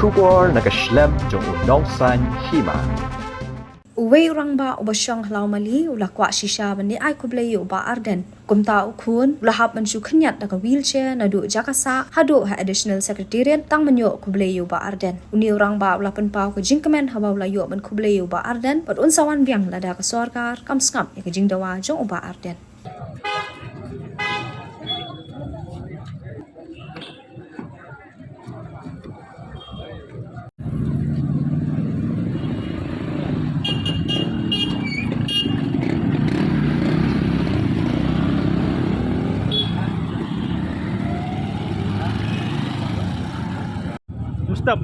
Shubor nakaslem jong unongsan hima. Uwe urangba ubashang halaumali ulakwa shisha bani ay kublay uba arden kumta ukun ulahap man shukhanyat naka wheelchair nadu jakasa hado ha additional secretariat tang manyo kublay uba arden uni urangba ulapan pau ke jingkemen hawa ulayo man kublay uba arden pat unsawan biang lada ka sorkar kam skam ya ke jingdawa jong uba arden. Stop.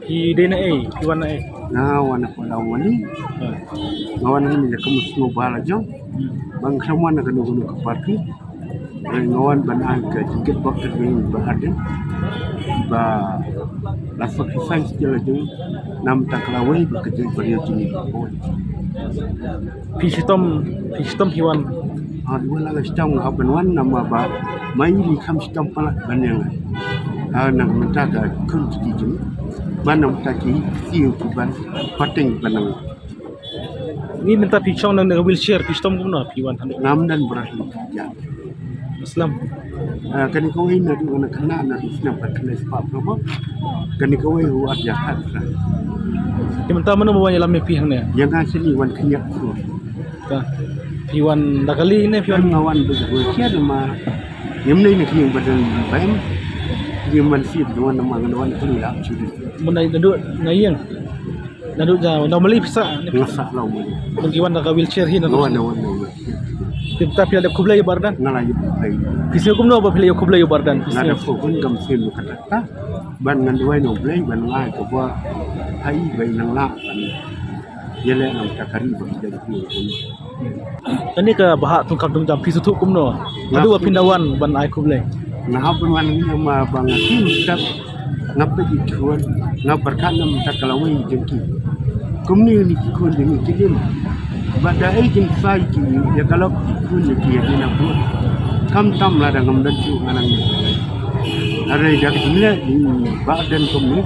Ide na iwan na Ngawan ako daw wali. Ngawan ini dia kamu semua bahala jong. Bang semua nak kena guna ke parti. Ngawan banai ke tiket bakar ini berada. Ba la sacrifice dia jong. Nam tak lawai bekerja beliau ini. Pistom hiwan. Dua lagi setang habanwan nama ba mai di kam setang pala banyak. Nak minta ke kunci jong. Mana mutaki siu kuban pating banang. Ni minta pisong nang wheelchair pistom kumno piwan hande. Nam dan berakhir ya. Islam. Kani kau ini nadu anak kena nadu senang berkelas pak promo. Kani kau ini huat jahat lah. Di minta mana bawa dalam pihang ni. Yang asli wan kenyak tu. Ka. Piwan dakali ni piwan ngawan bersiar nama. Yang ni nak yang badan baim. Dia mansib dengan nama tu lah. Menai nadu ngayang. Nadu jauh. Normally bisa. Ngasak lau boleh. Mengkiwan dak wheelchair hin. Ngawan. Tapi ada kublai bardan. Ngalai kublai. Kisah kumno apa pilih kublai bardan. Nada pun gamsin kata. Ban ngan dua no blai ban ngai ke buat hai bai nang la ban. Yele nang takari bagi jadi ni. Ini ke bahak tungkap tungkap pisu tu kumno. Adu pindawan ban ai kublai. Nah pun wan nama bang akim step ngapa dikuan ngabarkan nam takalawai jengki. Kumni ni kun ni kidim. Bada agent sai ki ya kalau kun ni dia nak buat. Kam tam lah dengan mencu nganang ni. Ada jadi ni badan kumni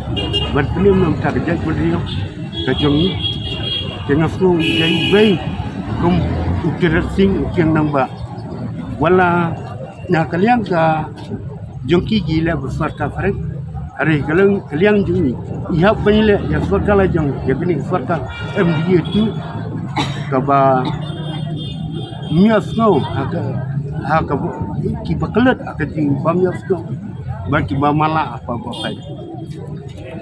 berpenim nam tak jadi beriau kajong ni. Tengah flow jadi baik kum ukir sing ukir namba. Wala na kalian ka jongki gila besar ka farek hari kalian jungi ihap banile ya farka la jong ya bini farka MDA tu ka ba miasno haka ki baklet akating pamiasno baki ba mala apa kai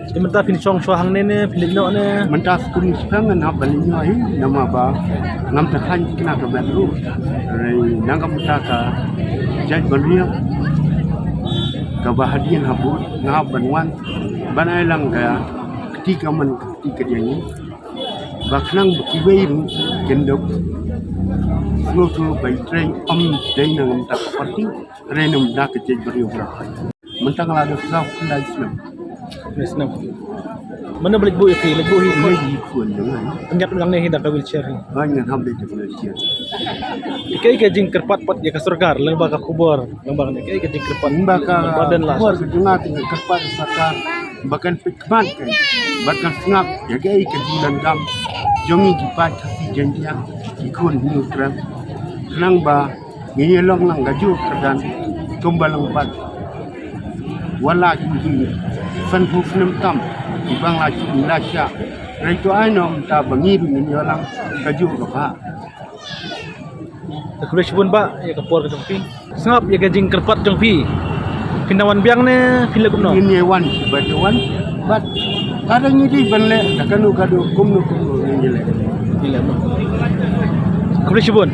Di minta pinsong suahang nene pilihno ne. mentas kun sepangan ha balinyo ai nama ba ngam takhan kena ka baru rai nangam taka jaj banriya kebahagiaan habu ngah banwan banai lang kaya ketika dia ni baklang kiwei kendok floto by train day nang tak parti renum dak jej beriu berapa mentang la dah kena Islam Islam. Mana balik bu iki, lagi bu ini di kun dengan Pengyap lang ni hindak ka wheelchair. banyak hamil di Malaysia Ikai ka jing kerpat-pat ya ka surgar, lang ba ka kubor, lang ba ni ikai ka jing kerpat. baka badan lah. buat kedunga tinggal kerpat saka bahkan pikman kan bahkan sengap ya gay kejilan gam jongi dipat kasi janjian ikun hulu kram kenang ba ngiyelong lang gaju kerdan tumbalang pat wala kini fan hufnem tam ibang lagi Malaysia Rito ay nom ta bangir ni orang gaju ka pa Kublai Shibun ba ya kapor ke jongpi. Sengap ya gajing kerpat jongpi. Pindawan biang ne pila kumno. Ini wan batuan bat ada nyidi banle takanu kadu kumnu ni le. Pila no. Kublai Shibun.